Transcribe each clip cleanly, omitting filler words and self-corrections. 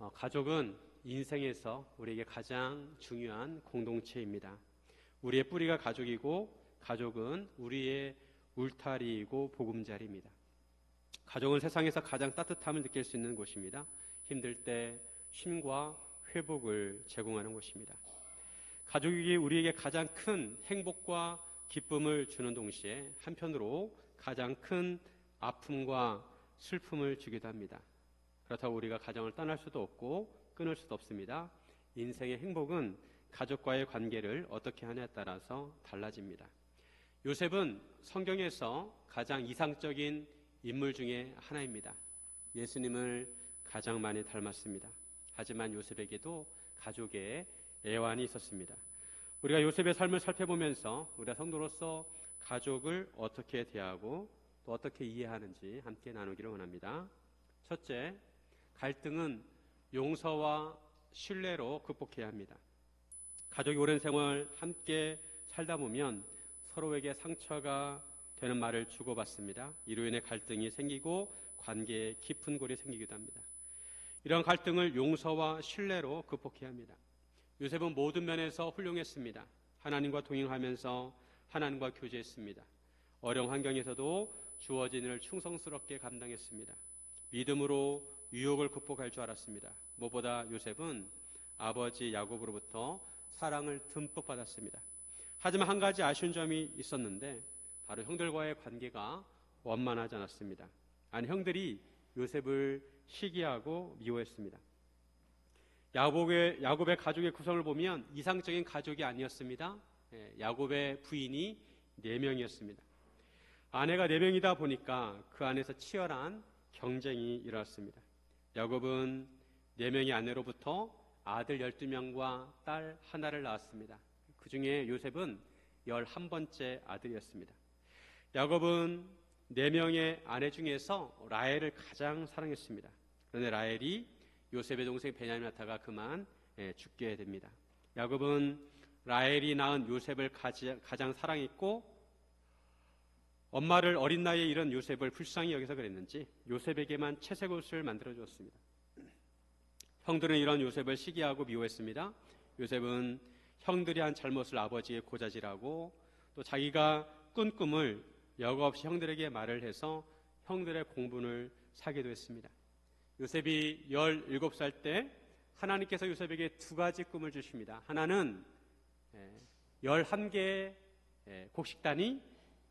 가족은 인생에서 우리에게 가장 중요한 공동체입니다. 우리의 뿌리가 가족이고 가족은 우리의 울타리이고 보금자리입니다. 가족은 세상에서 가장 따뜻함을 느낄 수 있는 곳입니다. 힘들 때 쉼과 회복을 제공하는 곳입니다. 가족이 우리에게 가장 큰 행복과 기쁨을 주는 동시에 한편으로 가장 큰 아픔과 슬픔을 주기도 합니다. 그렇다고 우리가 가정을 떠날 수도 없고 끊을 수도 없습니다. 인생의 행복은 가족과의 관계를 어떻게 하냐에 따라서 달라집니다. 요셉은 성경에서 가장 이상적인 인물 중에 하나입니다. 예수님을 가장 많이 닮았습니다. 하지만 요셉에게도 가족의 애환이 있었습니다. 우리가 요셉의 삶을 살펴보면서 우리가 성도로서 가족을 어떻게 대하고 또 어떻게 이해하는지 함께 나누기를 원합니다. 첫째, 갈등은 용서와 신뢰로 극복해야 합니다. 가족이 오랜 생활 함께 살다 보면 서로에게 상처가 되는 말을 주고받습니다. 이로 인해 갈등이 생기고 관계에 깊은 골이 생기기도 합니다. 이런 갈등을 용서와 신뢰로 극복해야 합니다. 요셉은 모든 면에서 훌륭했습니다. 하나님과 동행하면서 하나님과 교제했습니다. 어려운 환경에서도 주어진 일을 충성스럽게 감당했습니다. 믿음으로 유혹을 극복할 줄 알았습니다. 무엇보다 요셉은 아버지 야곱으로부터 사랑을 듬뿍 받았습니다. 하지만 한 가지 아쉬운 점이 있었는데 바로 형들과의 관계가 원만하지 않았습니다. 형들이 요셉을 시기하고 미워했습니다. 야곱의 가족의 구성을 보면 이상적인 가족이 아니었습니다. 야곱의 부인이 4명이었습니다. 아내가 4명이다 보니까 그 안에서 치열한 경쟁이 일어났습니다. 야곱은 4명의 아내로부터 아들 12명과 딸 하나를 낳았습니다. 그 중에 요셉은 11번째 아들이었습니다. 야곱은 4명의 아내 중에서 라헬을 가장 사랑했습니다. 그런데 라헬이 요셉의 동생 베냐민하다가 그만 죽게 됩니다. 야곱은 라헬이 낳은 요셉을 가장 사랑했고 엄마를 어린 나이에 잃은 요셉을 불쌍히 여기서 그랬는지 요셉에게만 채색 옷을 만들어 주었습니다. 형들은 이런 요셉을 시기하고 미워했습니다. 요셉은 형들이 한 잘못을 아버지에 고자질하고 또 자기가 꾼 꿈을 여과 없이 형들에게 말을 해서 형들의 공분을 사기도 했습니다. 요셉이 17살 때 하나님께서 요셉에게 2가지 꿈을 주십니다. 하나는 11개의 곡식단이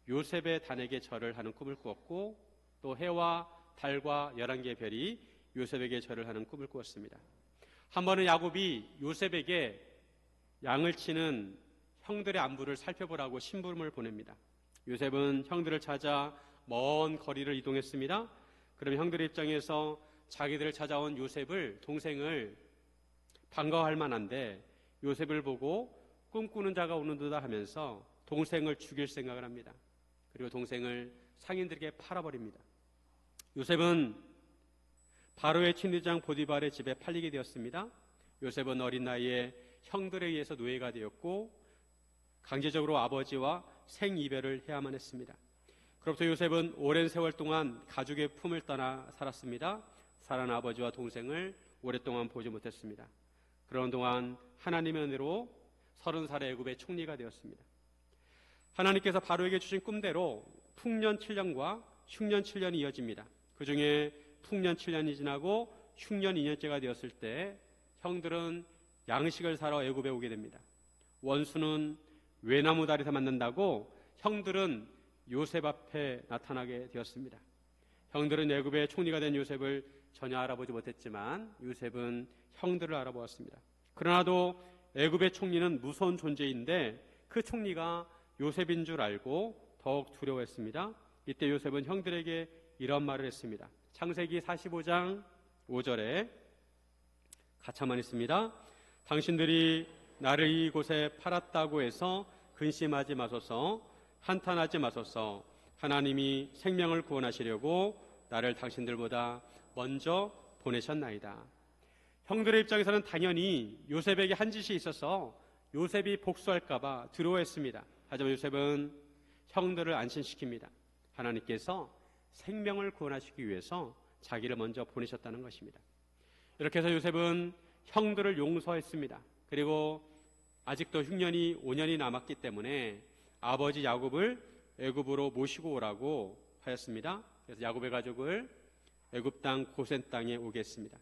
요셉의 단에게 절을 하는 꿈을 꾸었고 또 해와 달과 11개의 별이 요셉에게 절을 하는 꿈을 꾸었습니다. 한 번은 야곱이 요셉에게 양을 치는 형들의 안부를 살펴보라고 심부름을 보냅니다. 요셉은 형들을 찾아 먼 거리를 이동했습니다. 그러면 형들의 입장에서 자기들을 찾아온 동생을 반가워할 만한데 요셉을 보고 꿈꾸는 자가 오는도다 하면서 동생을 죽일 생각을 합니다. 그리고 동생을 상인들에게 팔아버립니다. 요셉은 바로의 친위장 보디발의 집에 팔리게 되었습니다. 요셉은 어린 나이에 형들에 의해서 노예가 되었고 강제적으로 아버지와 생이별을 해야만 했습니다. 그로부터 요셉은 오랜 세월 동안 가족의 품을 떠나 살았습니다. 사랑하는 아버지와 동생을 오랫동안 보지 못했습니다. 그런 동안 하나님의 은혜로 30살의 애굽의 총리가 되었습니다. 하나님께서 바로에게 주신 꿈대로 풍년 7년과 흉년 7년이 이어집니다. 그 중에 풍년 7년이 지나고 흉년 2년째가 되었을 때 형들은 양식을 사러 애굽에 오게 됩니다. 원수는 외나무 다리에서 만난다고 형들은 요셉 앞에 나타나게 되었습니다. 형들은 애굽의 총리가 된 요셉을 전혀 알아보지 못했지만 요셉은 형들을 알아보았습니다. 그러나도 애굽의 총리는 무서운 존재인데 그 총리가 요셉인 줄 알고 더욱 두려워했습니다. 이때 요셉은 형들에게 이런 말을 했습니다. 창세기 45장 5절에 가차만 있습니다. 당신들이 나를 이곳에 팔았다고 해서 근심하지 마소서, 한탄하지 마소서. 하나님이 생명을 구원하시려고 나를 당신들보다 먼저 보내셨나이다. 형들의 입장에서는 당연히 요셉에게 한 짓이 있어서 요셉이 복수할까봐 두려워했습니다. 하지만 요셉은 형들을 안심시킵니다. 하나님께서 생명을 구원하시기 위해서 자기를 먼저 보내셨다는 것입니다. 이렇게 해서 요셉은 형들을 용서했습니다. 그리고 아직도 흉년이 5년이 남았기 때문에 아버지 야곱을 애굽으로 모시고 오라고 하였습니다. 그래서 야곱의 가족을 애굽 땅 고센 땅에 오게 했습니다.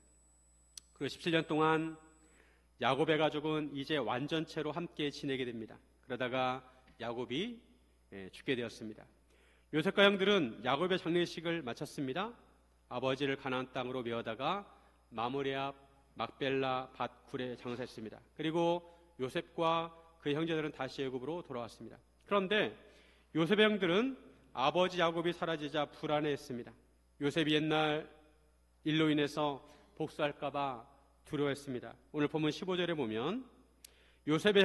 그리고 17년 동안 야곱의 가족은 이제 완전체로 함께 지내게 됩니다. 그러다가 야곱이 죽게 되었습니다. 요셉과 형들은 야곱의 장례식을 마쳤습니다. 아버지를 가나안 땅으로 메어다가 마므레 앞 막벨라 밭굴에 장사했습니다. 그리고 요셉과 그의 형제들은 다시 애굽으로 돌아왔습니다. 그런데 요셉의 형들은 아버지 야곱이 사라지자 불안해했습니다. 요셉이 옛날 일로 인해서 복수할까봐 두려워했습니다. 오늘 본문 15절에 보면 요셉의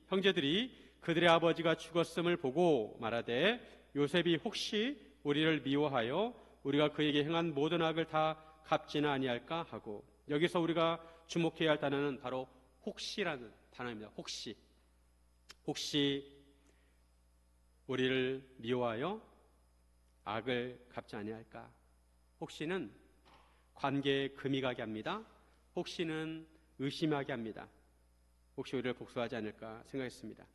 형제들이 그들의 아버지가 죽었음을 보고 말하되 요셉이 혹시 우리를 미워하여 우리가 그에게 행한 모든 악을 다 갚지는 아니할까 하고, 여기서 우리가 주목해야 할 단어는 바로 혹시라는 단어입니다. 혹시 우리를 미워하여 악을 갚지 아니할까. 혹시는 관계에 금이 가게 합니다. 혹시는 의심하게 합니다. 혹시 우리를 복수하지 않을까 생각했습니다.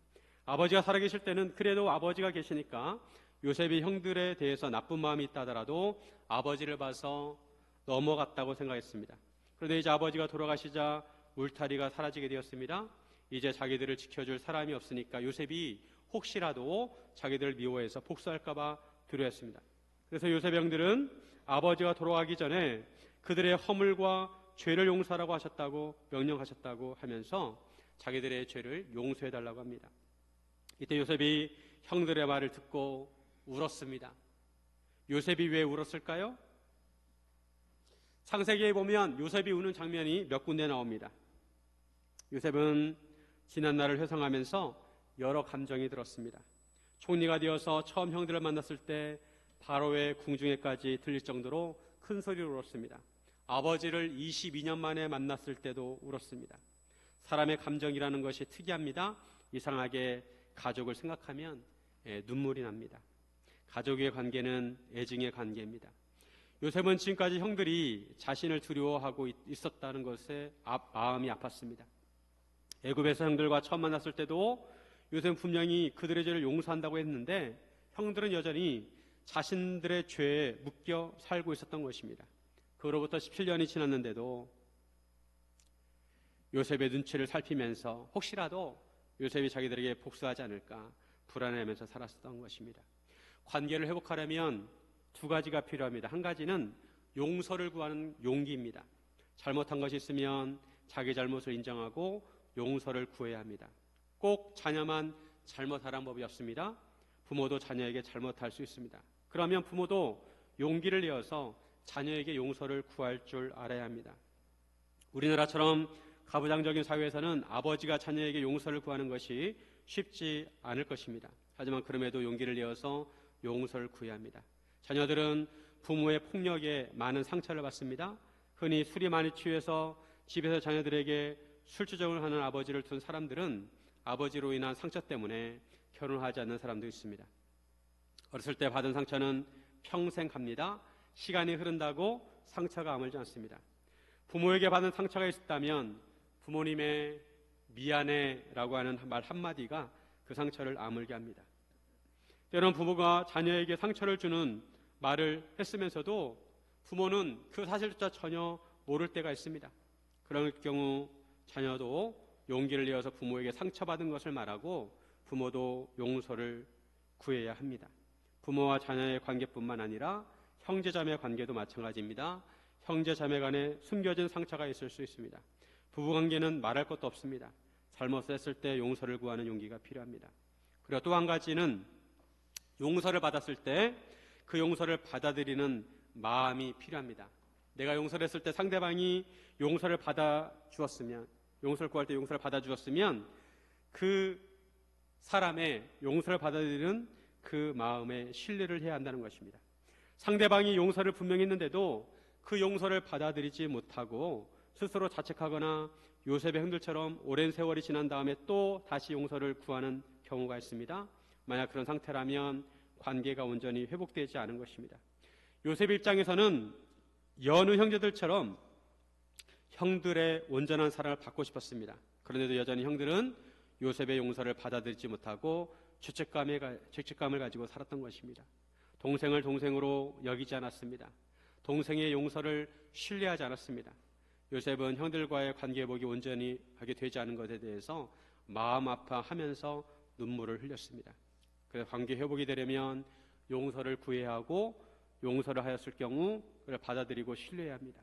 아버지가 살아계실 때는 그래도 아버지가 계시니까 요셉이 형들에 대해서 나쁜 마음이 있다 하더라도 아버지를 봐서 넘어갔다고 생각했습니다. 그런데 이제 아버지가 돌아가시자 울타리가 사라지게 되었습니다. 이제 자기들을 지켜줄 사람이 없으니까 요셉이 혹시라도 자기들을 미워해서 복수할까봐 두려워했습니다. 그래서 요셉의 형들은 아버지가 돌아가기 전에 그들의 허물과 죄를 용서하라고 하셨다고 명령하셨다고 하면서 자기들의 죄를 용서해달라고 합니다. 이때 요셉이 형들의 말을 듣고 울었습니다. 요셉이 왜 울었을까요? 창세기에 보면 요셉이 우는 장면이 몇 군데 나옵니다. 요셉은 지난 날을 회상하면서 여러 감정이 들었습니다. 총리가 되어서 처음 형들을 만났을 때 바로의 궁중에까지 들릴 정도로 큰 소리로 울었습니다. 아버지를 22년 만에 만났을 때도 울었습니다. 사람의 감정이라는 것이 특이합니다. 이상하게 가족을 생각하면 눈물이 납니다. 가족의 관계는 애증의 관계입니다. 요셉은 지금까지 형들이 자신을 두려워하고 있었다는 것에 마음이 아팠습니다. 애굽에서 형들과 처음 만났을 때도 요셉은 분명히 그들의 죄를 용서한다고 했는데 형들은 여전히 자신들의 죄에 묶여 살고 있었던 것입니다. 그로부터 17년이 지났는데도 요셉의 눈치를 살피면서 혹시라도 요셉이 자기들에게 복수하지 않을까 불안해하면서 살았던 것입니다. 관계를 회복하려면 두 가지가 필요합니다. 한 가지는 용서를 구하는 용기입니다. 잘못한 것이 있으면 자기 잘못을 인정하고 용서를 구해야 합니다. 꼭 자녀만 잘못하라는 법이 없습니다. 부모도 자녀에게 잘못할 수 있습니다. 그러면 부모도 용기를 내어서 자녀에게 용서를 구할 줄 알아야 합니다. 우리나라처럼 가부장적인 사회에서는 아버지가 자녀에게 용서를 구하는 것이 쉽지 않을 것입니다. 하지만 그럼에도 용기를 내어서 용서를 구해야 합니다. 자녀들은 부모의 폭력에 많은 상처를 받습니다. 흔히 술이 많이 취해서 집에서 자녀들에게 술주정을 하는 아버지를 둔 사람들은 아버지로 인한 상처 때문에 결혼하지 않는 사람도 있습니다. 어렸을 때 받은 상처는 평생 갑니다. 시간이 흐른다고 상처가 아물지 않습니다. 부모에게 받은 상처가 있었다면 부모님의 미안해 라고 하는 말 한마디가 그 상처를 아물게 합니다. 때로는 부모가 자녀에게 상처를 주는 말을 했으면서도 부모는 그 사실조차 전혀 모를 때가 있습니다. 그럴 경우 자녀도 용기를 내어서 부모에게 상처받은 것을 말하고 부모도 용서를 구해야 합니다. 부모와 자녀의 관계뿐만 아니라 형제자매 관계도 마찬가지입니다. 형제자매 간에 숨겨진 상처가 있을 수 있습니다. 부부관계는 말할 것도 없습니다. 잘못을 했을 때 용서를 구하는 용기가 필요합니다. 그리고 또 한 가지는 용서를 받았을 때 그 용서를 받아들이는 마음이 필요합니다. 내가 용서를 했을 때 상대방이 용서를 받아주었으면, 용서를 구할 때 용서를 받아주었으면 그 사람의 용서를 받아들이는 그 마음에 신뢰를 해야 한다는 것입니다. 상대방이 용서를 분명히 했는데도 그 용서를 받아들이지 못하고 스스로 자책하거나 요셉의 형들처럼 오랜 세월이 지난 다음에 또 다시 용서를 구하는 경우가 있습니다. 만약 그런 상태라면 관계가 온전히 회복되지 않은 것입니다. 요셉 입장에서는 여느 형제들처럼 형들의 온전한 사랑을 받고 싶었습니다. 그런데도 여전히 형들은 요셉의 용서를 받아들이지 못하고 죄책감을 가지고 살았던 것입니다. 동생을 동생으로 여기지 않았습니다. 동생의 용서를 신뢰하지 않았습니다. 요셉은 형들과의 관계회복이 온전히 하게 되지 않은 것에 대해서 마음 아파하면서 눈물을 흘렸습니다. 그래서 관계회복이 되려면 용서를 구해야 하고 용서를 하였을 경우 그를 받아들이고 신뢰해야 합니다.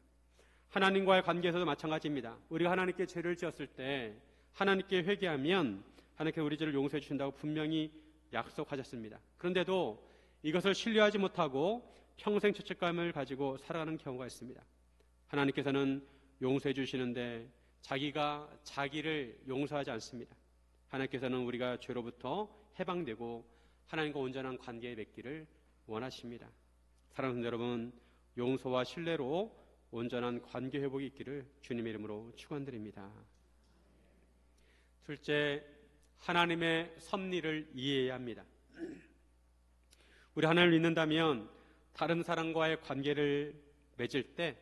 하나님과의 관계에서도 마찬가지입니다. 우리가 하나님께 죄를 지었을 때 하나님께 회개하면 하나님께 우리 죄를 용서해 주신다고 분명히 약속하셨습니다. 그런데도 이것을 신뢰하지 못하고 평생 죄책감을 가지고 살아가는 경우가 있습니다. 하나님께서는 용서해 주시는데 자기가 자기를 용서하지 않습니다. 하나님께서는 우리가 죄로부터 해방되고 하나님과 온전한 관계에 맺기를 원하십니다. 사랑하는 여러분, 용서와 신뢰로 온전한 관계 회복이 있기를 주님의 이름으로 축원드립니다. 둘째, 하나님의 섭리를 이해해야 합니다. 우리 하나님을 믿는다면 다른 사람과의 관계를 맺을 때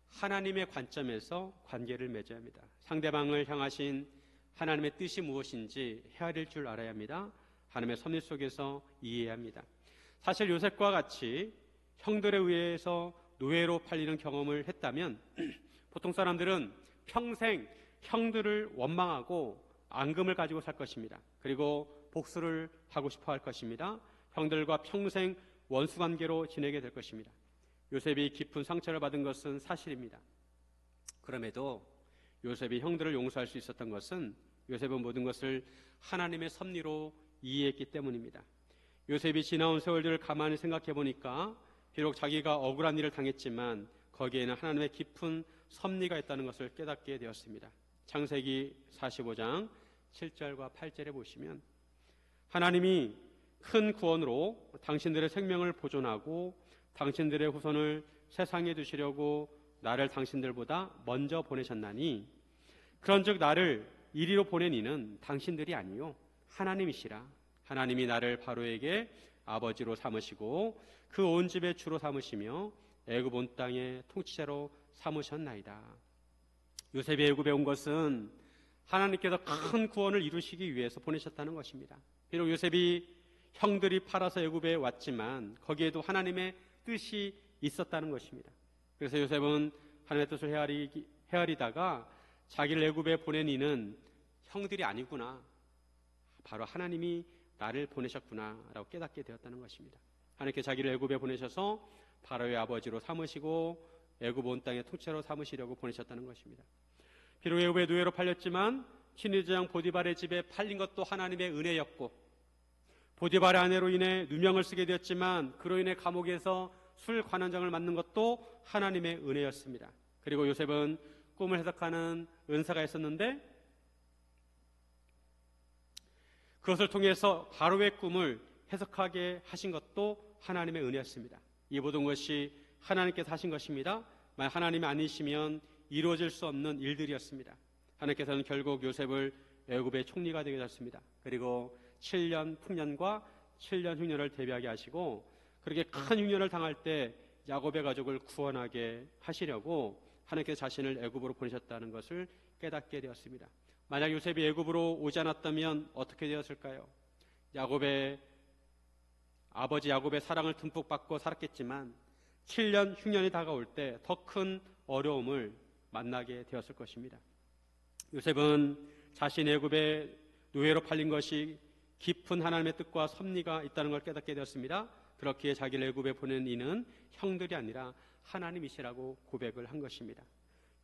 하나님의 관점에서 관계를 맺어야 합니다. 상대방을 향하신 하나님의 뜻이 무엇인지 헤아릴 줄 알아야 합니다. 하나님의 섭리 속에서 이해해야 합니다. 사실 요셉과 같이 형들에 의해서 노예로 팔리는 경험을 했다면 보통 사람들은 평생 형들을 원망하고 앙금을 가지고 살 것입니다. 그리고 복수를 하고 싶어 할 것입니다. 형들과 평생 원수관계로 지내게 될 것입니다. 요셉이 깊은 상처를 받은 것은 사실입니다. 그럼에도 요셉이 형들을 용서할 수 있었던 것은 요셉은 모든 것을 하나님의 섭리로 이해했기 때문입니다. 요셉이 지나온 세월들을 가만히 생각해 보니까 비록 자기가 억울한 일을 당했지만 거기에는 하나님의 깊은 섭리가 있다는 것을 깨닫게 되었습니다. 창세기 45장 7절과 8절에 보시면 하나님이 큰 구원으로 당신들의 생명을 보존하고 당신들의 후손을 세상에 두시려고 나를 당신들보다 먼저 보내셨나니 그런즉 나를 이리로 보낸 이는 당신들이 아니요 하나님이시라. 하나님이 나를 바로에게 아버지로 삼으시고 그 온 집의 주로 삼으시며 애굽 온 땅의 통치자로 삼으셨나이다. 요셉이 애굽에 온 것은 하나님께서 큰 구원을 이루시기 위해서 보내셨다는 것입니다. 비록 요셉이 형들이 팔아서 애굽에 왔지만 거기에도 하나님의 뜻이 있었다는 것입니다. 그래서 요셉은 하나님의 뜻을 헤아리다가 자기를 애굽에 보낸 이는 형들이 아니구나, 바로 하나님이 나를 보내셨구나라고 깨닫게 되었다는 것입니다. 하나님께 자기를 애굽에 보내셔서 바로의 아버지로 삼으시고 애굽 온 땅의 통치자로 삼으시려고 보내셨다는 것입니다. 비록 애굽의 노예로 팔렸지만 신의제장 보디발의 집에 팔린 것도 하나님의 은혜였고 보디발의 아내로 인해 누명을 쓰게 되었지만 그로 인해 감옥에서 술 관원장을 맡는 것도 하나님의 은혜였습니다. 그리고 요셉은 꿈을 해석하는 은사가 있었는데 그것을 통해서 바로의 꿈을 해석하게 하신 것도 하나님의 은혜였습니다. 이 모든 것이 하나님께서 하신 것입니다. 만약 하나님이 아니시면 이루어질 수 없는 일들이었습니다. 하나님께서는 결국 요셉을 애굽의 총리가 되게 하셨습니다. 그리고 7년 풍년과 7년 흉년을 대비하게 하시고 그렇게 큰 흉년을 당할 때 야곱의 가족을 구원하게 하시려고 하나님께서 자신을 애굽으로 보내셨다는 것을 깨닫게 되었습니다. 만약 요셉이 애굽으로 오지 않았다면 어떻게 되었을까요? 아버지 야곱의 사랑을 듬뿍 받고 살았겠지만 7년 흉년이 다가올 때 더 큰 어려움을 만나게 되었을 것입니다. 요셉은 자신의 애굽의 노예로 팔린 것이 깊은 하나님의 뜻과 섭리가 있다는 걸 깨닫게 되었습니다. 그렇기에 자기를 애굽에 보낸 이는 형들이 아니라 하나님이시라고 고백을 한 것입니다.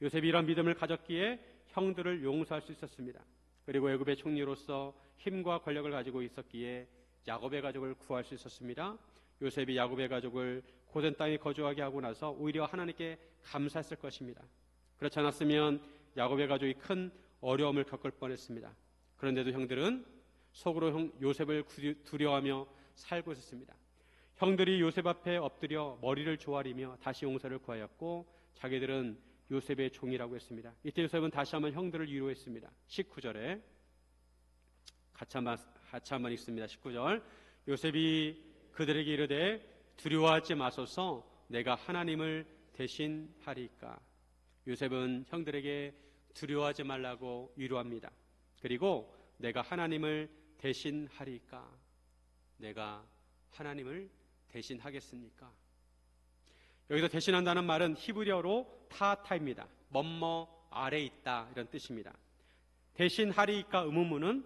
요셉이 이런 믿음을 가졌기에 형들을 용서할 수 있었습니다. 그리고 애굽의 총리로서 힘과 권력을 가지고 있었기에 야곱의 가족을 구할 수 있었습니다. 요셉이 야곱의 가족을 고센 땅에 거주하게 하고 나서 오히려 하나님께 감사했을 것입니다. 그렇지 않았으면 야곱의 가족이 큰 어려움을 겪을 뻔했습니다. 그런데도 형들은 속으로 요셉을 두려워하며 살고 있었습니다. 형들이 요셉 앞에 엎드려 머리를 조아리며 다시 용서를 구하였고 자기들은 요셉의 종이라고 했습니다. 이때 요셉은 다시 한번 형들을 위로했습니다. 19절에 같이 한번 읽습니다. 19절 요셉이 그들에게 이르되 두려워하지 마소서 내가 하나님을 대신하리까. 요셉은 형들에게 두려워하지 말라고 위로합니다. 그리고 내가 하나님을 대신하리까? 내가 하나님을 대신하겠습니까? 여기서 대신한다는 말은 히브리어로 타타입니다. 뭐뭐 아래 있다 이런 뜻입니다. 대신하리까 의문문은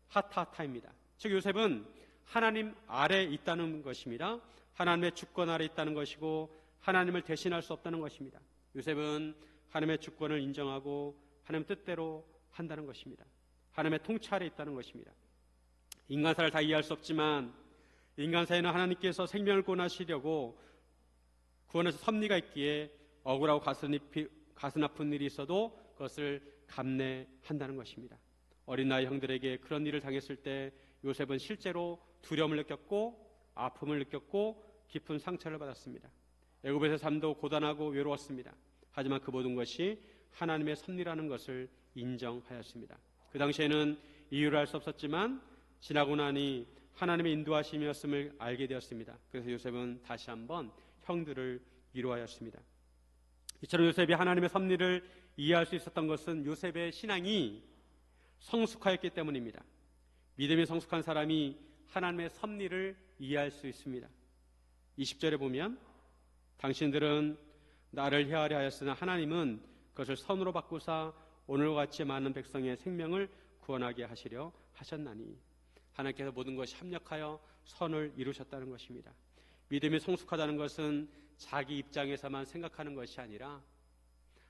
하타타입니다. 즉 요셉은 하나님 아래 있다는 것입니다. 하나님의 주권 아래 있다는 것이고 하나님을 대신할 수 없다는 것입니다. 요셉은 하나님의 주권을 인정하고 하나님 뜻대로 한다는 것입니다. 하나님의 통치 아래 있다는 것입니다. 인간사를 다 이해할 수 없지만 인간사에는 하나님께서 생명을 구원하시려고 구원에서 섭리가 있기에 억울하고 가슴 아픈 일이 있어도 그것을 감내한다는 것입니다. 어린 나이 형들에게 그런 일을 당했을 때 요셉은 실제로 두려움을 느꼈고 아픔을 느꼈고 깊은 상처를 받았습니다. 애굽에서 삶도 고단하고 외로웠습니다. 하지만 그 모든 것이 하나님의 섭리라는 것을 인정하였습니다. 그 당시에는 이유를 알 수 없었지만 지나고 나니 하나님의 인도하심이었음을 알게 되었습니다. 그래서 요셉은 다시 한번 형들을 위로하였습니다. 이처럼 요셉이 하나님의 섭리를 이해할 수 있었던 것은 요셉의 신앙이 성숙하였기 때문입니다. 믿음이 성숙한 사람이 하나님의 섭리를 이해할 수 있습니다. 20절에 보면 당신들은 나를 헤아려 하였으나 하나님은 그것을 선으로 바꾸사 오늘과 같이 많은 백성의 생명을 구원하게 하시려 하셨나니 하나님께서 모든 것이 합력하여 선을 이루셨다는 것입니다. 믿음이 성숙하다는 것은 자기 입장에서만 생각하는 것이 아니라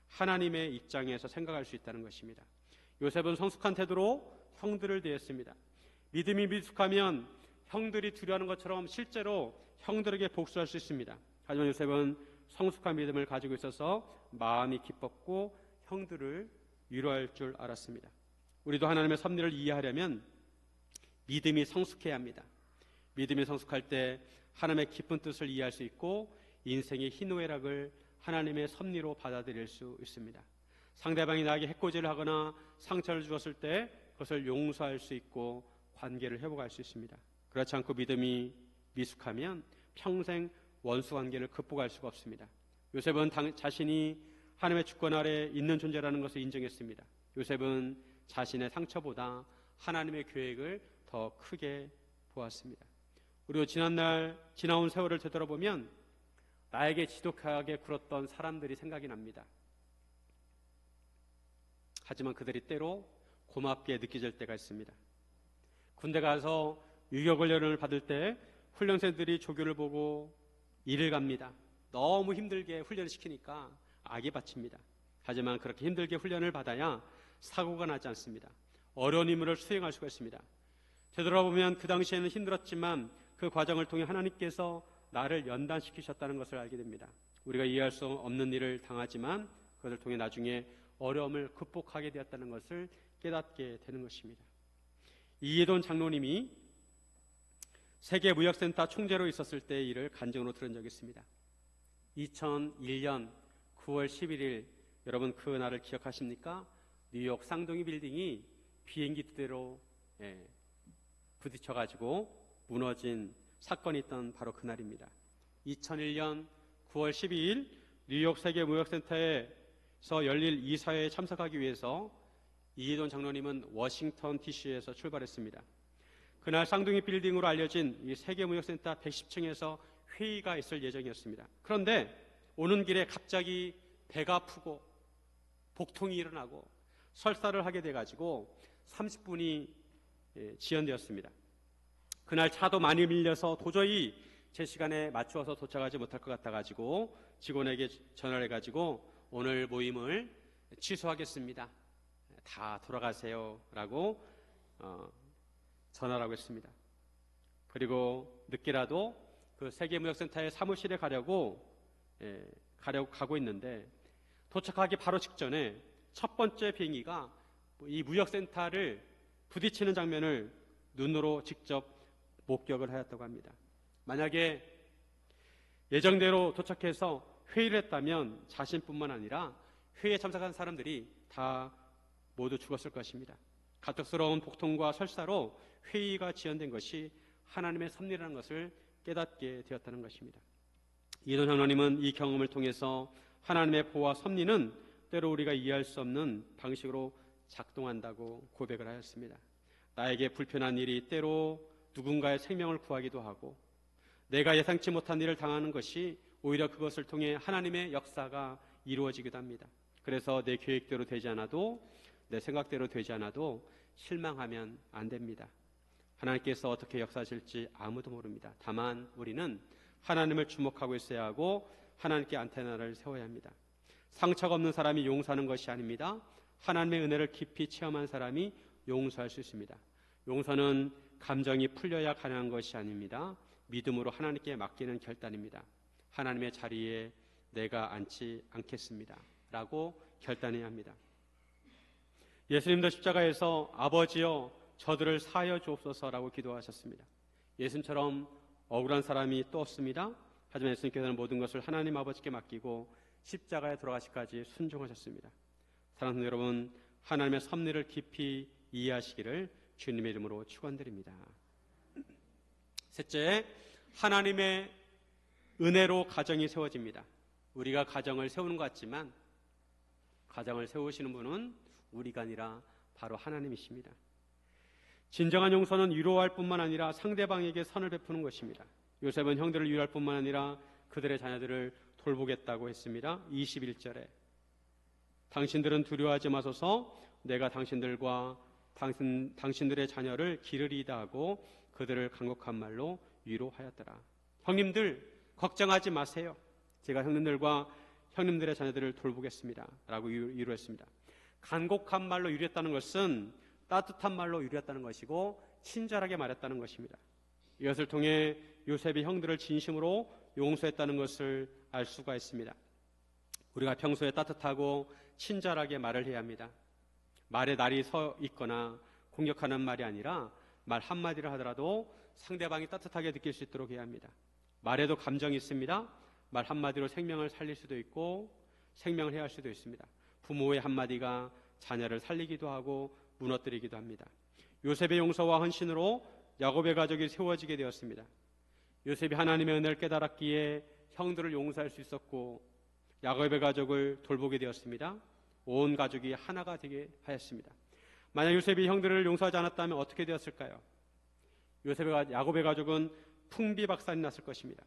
하나님의 입장에서 생각할 수 있다는 것입니다. 요셉은 성숙한 태도로 형들을 대했습니다. 믿음이 미숙하면 형들이 두려워하는 것처럼 실제로 형들에게 복수할 수 있습니다. 하지만 요셉은 성숙한 믿음을 가지고 있어서 마음이 기뻤고 형들을 위로할 줄 알았습니다. 우리도 하나님의 섭리를 이해하려면 믿음이 성숙해야 합니다. 믿음이 성숙할 때 하나님의 깊은 뜻을 이해할 수 있고 인생의 희노애락을 하나님의 섭리로 받아들일 수 있습니다. 상대방이 나에게 해코지를 하거나 상처를 주었을 때 그것을 용서할 수 있고 관계를 회복할 수 있습니다. 그렇지 않고 믿음이 미숙하면 평생 원수 관계를 극복할 수가 없습니다. 요셉은 자신이 하나님의 주권 아래 있는 존재라는 것을 인정했습니다. 요셉은 자신의 상처보다 하나님의 계획을 더 크게 보았습니다. 우리도 지나온 세월을 되돌아보면 나에게 지독하게 굴었던 사람들이 생각이 납니다. 하지만 그들이 때로 고맙게 느껴질 때가 있습니다. 군대 가서 유격훈련을 받을 때 훈련생들이 조교를 보고 이를 갑니다. 너무 힘들게 훈련을 시키니까 악에 바칩니다. 하지만 그렇게 힘들게 훈련을 받아야 사고가 나지 않습니다. 어려운 임무를 수행할 수가 있습니다. 되돌아보면 그 당시에는 힘들었지만 그 과정을 통해 하나님께서 나를 연단시키셨다는 것을 알게 됩니다. 우리가 이해할 수 없는 일을 당하지만 그것을 통해 나중에 어려움을 극복하게 되었다는 것을 깨닫게 되는 것입니다. 이해돈 장로님이 세계무역센터 총재로 있었을 때의 일을 간증으로 들은 적이 있습니다. 2001년 9월 11일 여러분 그 날을 기억하십니까? 뉴욕 쌍둥이 빌딩이 비행기 두 대로 부딪혀가지고 무너진 사건이 있던 바로 그날입니다. 2001년 9월 12일 뉴욕 세계무역센터에서 열릴 이사회에 참석하기 위해서 이해돈 장로님은 워싱턴 DC에서 출발했습니다. 그날 쌍둥이 빌딩으로 알려진 이 세계무역센터 110층에서 회의가 있을 예정이었습니다. 그런데 오는 길에 갑자기 배가 아프고 복통이 일어나고 설사를 하게 돼가지고 30분이 지연되었습니다. 그날 차도 많이 밀려서 도저히 제 시간에 맞추어서 도착하지 못할 것 같아가지고 직원에게 전화를 해가지고 오늘 모임을 취소하겠습니다. 다 돌아가세요 라고 전화라고 했습니다. 그리고 늦게라도 그 세계무역센터의 사무실에 가고 있는데 도착하기 바로 직전에 첫 번째 비행기가 이 무역센터를 부딪히는 장면을 눈으로 직접 목격을 하였다고 합니다. 만약에 예정대로 도착해서 회의를 했다면 자신뿐만 아니라 회의에 참석한 사람들이 다 모두 죽었을 것입니다. 갑작스러운 복통과 설사로 회의가 지연된 것이 하나님의 섭리라는 것을 깨닫게 되었다는 것입니다. 이해돈 장로님은 이 경험을 통해서 하나님의 보호와 섭리는 때로 우리가 이해할 수 없는 방식으로 작동한다고 고백을 하였습니다. 나에게 불편한 일이 때로 누군가의 생명을 구하기도 하고, 내가 예상치 못한 일을 당하는 것이 오히려 그것을 통해 하나님의 역사가 이루어지기도 합니다. 그래서 내 계획대로 되지 않아도, 내 생각대로 되지 않아도 실망하면 안 됩니다. 하나님께서 어떻게 역사하실지 아무도 모릅니다. 다만 우리는 하나님을 주목하고 있어야 하고 하나님께 안테나를 세워야 합니다. 상처가 없는 사람이 용서하는 것이 아닙니다. 하나님의 은혜를 깊이 체험한 사람이 용서할 수 있습니다. 용서는 감정이 풀려야 가능한 것이 아닙니다. 믿음으로 하나님께 맡기는 결단입니다. 하나님의 자리에 내가 앉지 않겠습니다 라고 결단해야 합니다. 예수님도 십자가에서 아버지여 저들을 사하여 주옵소서라고 기도하셨습니다. 예수님처럼 억울한 사람이 또 없습니다. 하지만 예수님께서는 모든 것을 하나님 아버지께 맡기고 십자가에 돌아가시기까지 순종하셨습니다. 사랑하는 여러분, 하나님의 섭리를 깊이 이해하시기를 주님의 이름으로 축원드립니다. 셋째, 하나님의 은혜로 가정이 세워집니다. 우리가 가정을 세우는 것 같지만 가정을 세우시는 분은 우리가 아니라 바로 하나님이십니다. 진정한 용서는 위로할 뿐만 아니라 상대방에게 선을 베푸는 것입니다. 요셉은 형들을 위로할 뿐만 아니라 그들의 자녀들을 돌보겠다고 했습니다. 21절에 당신들은 두려워하지 마소서, 내가 당신들과 당신들의 자녀를 기르리이다 하고 그들을 간곡한 말로 위로하였더라. 형님들 걱정하지 마세요. 제가 형님들의 자녀들을 돌보겠습니다 라고 위로했습니다. 간곡한 말로 위로했다는 것은 따뜻한 말로 위로했다는 것이고 친절하게 말했다는 것입니다. 이것을 통해 요셉이 형들을 진심으로 용서했다는 것을 알 수가 있습니다. 우리가 평소에 따뜻하고 친절하게 말을 해야 합니다. 말에 날이 서 있거나 공격하는 말이 아니라 말 한마디를 하더라도 상대방이 따뜻하게 느낄 수 있도록 해야 합니다. 말에도 감정이 있습니다. 말 한마디로 생명을 살릴 수도 있고 생명을 해할 수도 있습니다. 부모의 한마디가 자녀를 살리기도 하고 무너뜨리기도 합니다. 요셉의 용서와 헌신으로 야곱의 가족이 세워지게 되었습니다. 요셉이 하나님의 은혜를 깨달았기에 형들을 용서할 수 있었고 야곱의 가족을 돌보게 되었습니다. 온 가족이 하나가 되게 하였습니다. 만약 요셉이 형들을 용서하지 않았다면 어떻게 되었을까요? 야곱의 가족은 풍비박산이 났을 것입니다.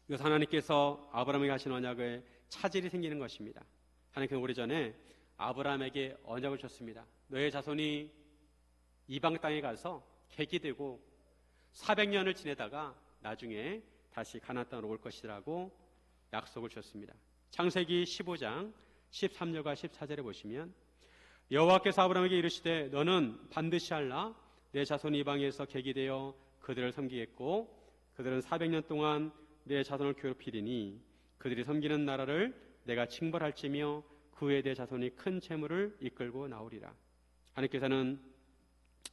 이것은 하나님께서 아브라함에게 하신 언약에 차질이 생기는 것입니다. 하나님께서 오래전에 아브라함에게 언약을 줬습니다. 너의 자손이 이방 땅에 가서 객이 되고 400년을 지내다가 나중에 다시 가나안 땅으로 올 것이라고 약속을 줬습니다. 창세기 15장 13절과 14절에 보시면 여호와께서 아브라함에게 이르시되 너는 반드시 알라 내 자손이 이방에서 객이 되어 그들을 섬기겠고 그들은 400년 동안 내 자손을 괴롭히리니 그들이 섬기는 나라를 내가 징벌할지며 그 후에 내 자손이 큰 재물을 이끌고 나오리라. 하나님께서는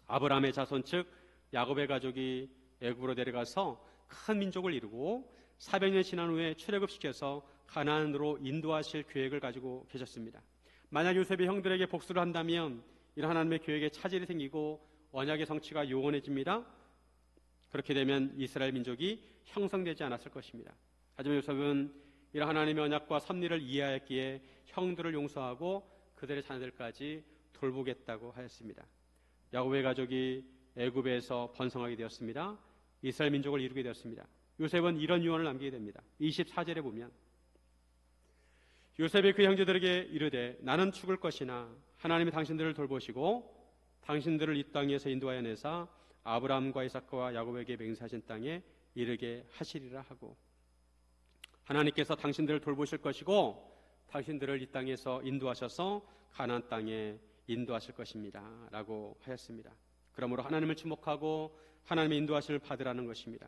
아브라함의 자손 즉 야곱의 가족이 애굽으로 내려가서 큰 민족을 이루고 400년 지난 후에 출애굽시켜서 가나안으로 인도하실 계획을 가지고 계셨습니다. 만약 요셉이 형들에게 복수를 한다면 이런 하나님의 계획에 차질이 생기고 언약의 성취가 요원해집니다. 그렇게 되면 이스라엘 민족이 형성되지 않았을 것입니다. 하지만 요셉은 이런 하나님의 언약과 섭리를 이해하였기에 형들을 용서하고 그들의 자녀들까지 돌보겠다고 하였습니다. 야곱의 가족이 애굽에서 번성하게 되었습니다. 이스라엘 민족을 이루게 되었습니다. 요셉은 이런 유언을 남기게 됩니다. 24절에 보면 요셉이 그 형제들에게 이르되 나는 죽을 것이나 하나님이 당신들을 돌보시고 당신들을 이 땅에서 인도하여 내사 아브라함과 이삭과 야곱에게 맹세하신 땅에 이르게 하시리라 하고 하나님께서 당신들을 돌보실 것이고 당신들을 이 땅에서 인도하셔서 가나안 땅에 인도하실 것입니다 라고 하였습니다. 그러므로 하나님을 주목하고 하나님의 인도하심을 받으라는 것입니다.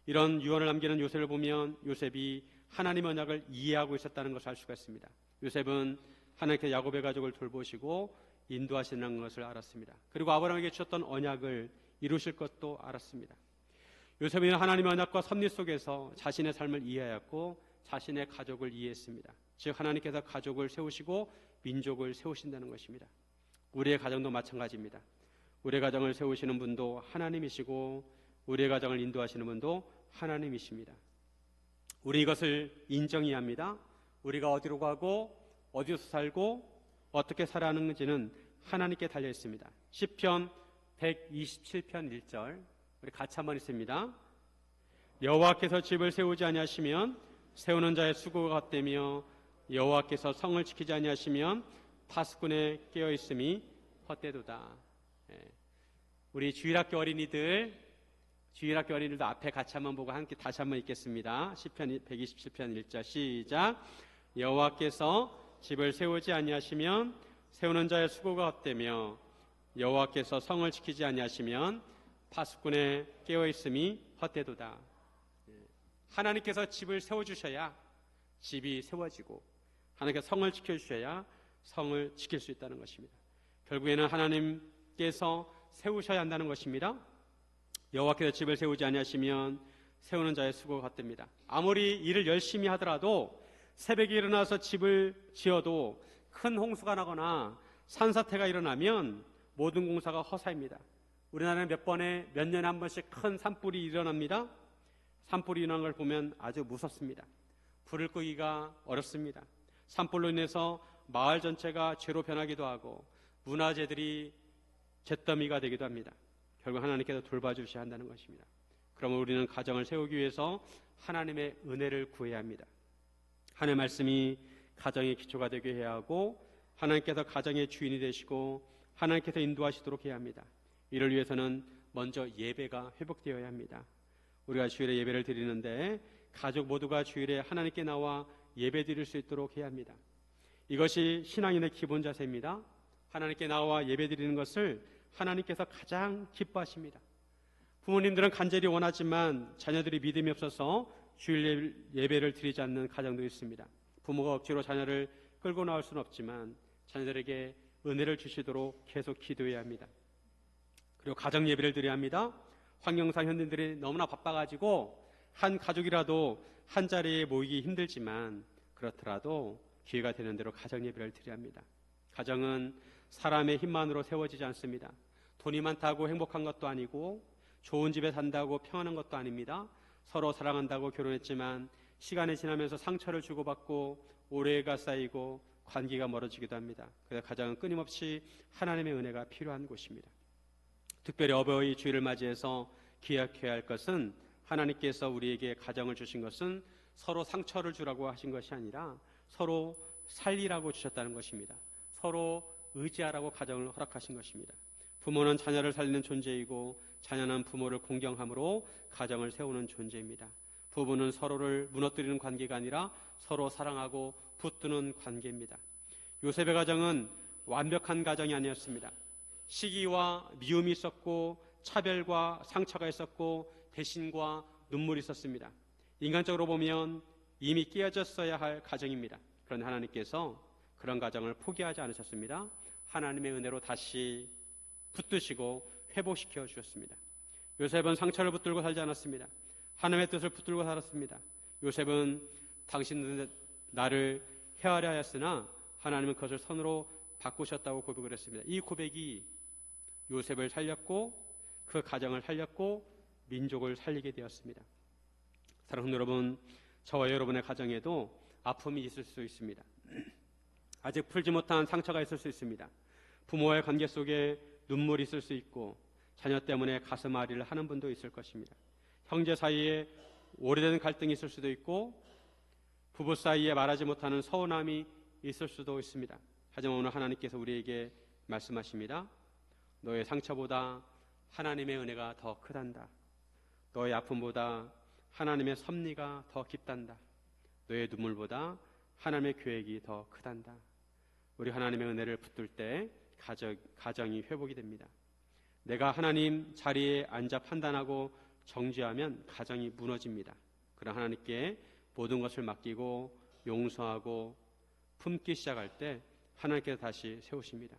이런 유언을 남기는 요셉을 보면 요셉이 하나님의 언약을 이해하고 있었다는 것을 알 수가 있습니다. 요셉은 하나님께서 야곱의 가족을 돌보시고 인도하시는 것을 알았습니다. 그리고 아브라함에게 주셨던 언약을 이루실 것도 알았습니다. 요셉은 하나님의 언약과 섭리 속에서 자신의 삶을 이해하였고 자신의 가족을 이해했습니다. 즉 하나님께서 가족을 세우시고 민족을 세우신다는 것입니다. 우리의 가정도 마찬가지입니다. 우리의 가정을 세우시는 분도 하나님이시고 우리의 가정을 인도하시는 분도 하나님이십니다. 우리 이것을 인정해야 합니다. 우리가 어디로 가고 어디서 살고 어떻게 살아가는지는 하나님께 달려 있습니다. 시편 127편 1절 우리 같이 한번 읽습니다. 여호와께서 집을 세우지 아니하시면 세우는 자의 수고가 헛되며 여호와께서 성을 지키지 아니하시면 파수꾼의 깨어 있음이 헛되도다. 우리 주일학교 어린이들도 앞에 같이 한번 보고 함께 다시 한번 읽겠습니다. 시편 127편 1절 시작. 여호와께서 집을 세우지 아니하시면 세우는 자의 수고가 헛되며 여호와께서 성을 지키지 아니하시면 파수꾼의 깨어 있음이 헛되도다. 하나님께서 집을 세워주셔야 집이 세워지고 하나님께서 성을 지켜주셔야 성을 지킬 수 있다는 것입니다. 결국에는 하나님께서 세우셔야 한다는 것입니다. 여호와께서 집을 세우지 아니하시면 세우는 자의 수고가 헛됩니다. 아무리 일을 열심히 하더라도 새벽에 일어나서 집을 지어도 큰 홍수가 나거나 산사태가 일어나면 모든 공사가 허사입니다. 우리나라는 몇 년에 한 번씩 큰 산불이 일어납니다. 산불이 일어나는 걸 보면 아주 무섭습니다. 불을 끄기가 어렵습니다. 산불로 인해서 마을 전체가 죄로 변하기도 하고 문화재들이 잿더미가 되기도 합니다. 결국 하나님께서 돌봐주셔야 한다는 것입니다. 그러면 우리는 가정을 세우기 위해서 하나님의 은혜를 구해야 합니다. 하나님의 말씀이 가정의 기초가 되게 해야 하고 하나님께서 가정의 주인이 되시고 하나님께서 인도하시도록 해야 합니다. 이를 위해서는 먼저 예배가 회복되어야 합니다. 우리가 주일에 예배를 드리는데 가족 모두가 주일에 하나님께 나와 예배 드릴 수 있도록 해야 합니다. 이것이 신앙인의 기본 자세입니다. 하나님께 나와 예배 드리는 것을 하나님께서 가장 기뻐하십니다. 부모님들은 간절히 원하지만 자녀들이 믿음이 없어서 주일 예배를 드리지 않는 가정도 있습니다. 부모가 억지로 자녀를 끌고 나올 수는 없지만 자녀들에게 은혜를 주시도록 계속 기도해야 합니다. 그리고 가정 예배를 드려야 합니다. 환경상 현대인들이 너무나 바빠가지고 한 가족이라도 한 자리에 모이기 힘들지만 그렇더라도 기회가 되는 대로 가정 예배를 드려야 합니다. 가정은 사람의 힘만으로 세워지지 않습니다. 돈이 많다고 행복한 것도 아니고 좋은 집에 산다고 평안한 것도 아닙니다. 서로 사랑한다고 결혼했지만 시간이 지나면서 상처를 주고받고 오해가 쌓이고 관계가 멀어지기도 합니다. 그래서 가정은 끊임없이 하나님의 은혜가 필요한 곳입니다. 특별히 어버이 주일을 맞이해서 기억해야 할 것은 하나님께서 우리에게 가정을 주신 것은 서로 상처를 주라고 하신 것이 아니라 서로 살리라고 주셨다는 것입니다. 서로 의지하라고 가정을 허락하신 것입니다. 부모는 자녀를 살리는 존재이고 자녀는 부모를 공경함으로 가정을 세우는 존재입니다. 부부는 서로를 무너뜨리는 관계가 아니라 서로 사랑하고 붙드는 관계입니다. 요셉의 가정은 완벽한 가정이 아니었습니다. 시기와 미움이 있었고 차별과 상처가 있었고 배신과 눈물이 있었습니다. 인간적으로 보면 이미 깨어졌어야 할 가정입니다. 그런데 하나님께서 그런 가정을 포기하지 않으셨습니다. 하나님의 은혜로 다시 붙드시고 회복시켜 주셨습니다. 요셉은 상처를 붙들고 살지 않았습니다. 하나님의 뜻을 붙들고 살았습니다. 요셉은 당신은 나를 헤아려 하였으나 하나님은 그것을 선으로 바꾸셨다고 고백을 했습니다. 이 고백이 요셉을 살렸고 그 가정을 살렸고 민족을 살리게 되었습니다. 사랑하는 여러분, 저와 여러분의 가정에도 아픔이 있을 수 있습니다. 아직 풀지 못한 상처가 있을 수 있습니다. 부모와의 관계 속에 눈물이 있을 수 있고 자녀 때문에 가슴앓이를 하는 분도 있을 것입니다. 형제 사이에 오래된 갈등이 있을 수도 있고 부부 사이에 말하지 못하는 서운함이 있을 수도 있습니다. 하지만 오늘 하나님께서 우리에게 말씀하십니다. 너의 상처보다 하나님의 은혜가 더 크단다. 너의 아픔보다 하나님의 섭리가 더 깊단다. 너의 눈물보다 하나님의 계획이 더 크단다. 우리 하나님의 은혜를 붙들 때 가정이 회복이 됩니다. 내가 하나님 자리에 앉아 판단하고 정죄하면 가정이 무너집니다. 그러나 하나님께 모든 것을 맡기고 용서하고 품기 시작할 때 하나님께서 다시 세우십니다.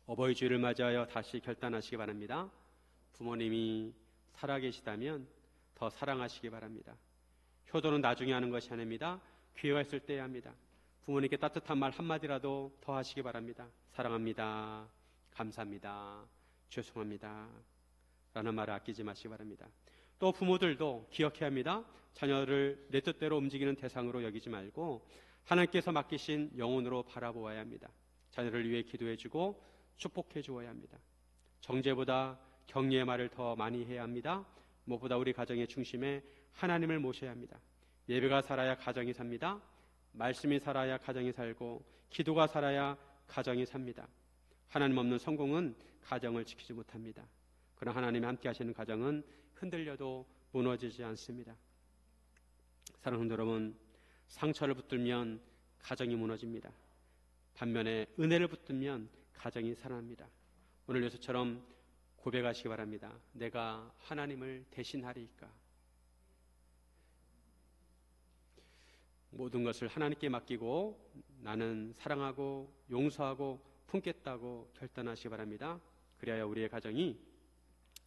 어버이 주일을 맞이하여 다시 결단하시기 바랍니다. 부모님이 살아계시다면 더 사랑하시기 바랍니다. 효도는 나중에 하는 것이 아닙니다. 기회가 있을 때 합니다. 부모님께 따뜻한 말 한마디라도 더 하시기 바랍니다. 사랑합니다. 감사합니다. 죄송합니다. 라는 말을 아끼지 마시기 바랍니다. 또 부모들도 기억해야 합니다. 자녀를 내 뜻대로 움직이는 대상으로 여기지 말고 하나님께서 맡기신 영혼으로 바라보아야 합니다. 자녀를 위해 기도해주고 축복해 주어야 합니다. 정죄보다 격려의 말을 더 많이 해야 합니다. 무엇보다 우리 가정의 중심에 하나님을 모셔야 합니다. 예배가 살아야 가정이 삽니다. 말씀이 살아야 가정이 살고 기도가 살아야 가정이 삽니다. 하나님 없는 성공은 가정을 지키지 못합니다. 그러나 하나님이 함께 하시는 가정은 흔들려도 무너지지 않습니다. 사랑하는 여러분, 상처를 붙들면 가정이 무너집니다. 반면에 은혜를 붙들면 가정이 살아납니다. 오늘 요셉처럼 고백하시기 바랍니다. 내가 하나님을 대신하리이까. 모든 것을 하나님께 맡기고 나는 사랑하고 용서하고 품겠다고 결단하시기 바랍니다. 그래야 우리의 가정이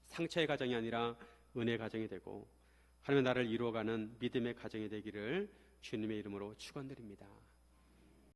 상처의 가정이 아니라 은혜의 가정이 되고 하나님의 나라를 이루어가는 믿음의 가정이 되기를 주님의 이름으로 축원드립니다.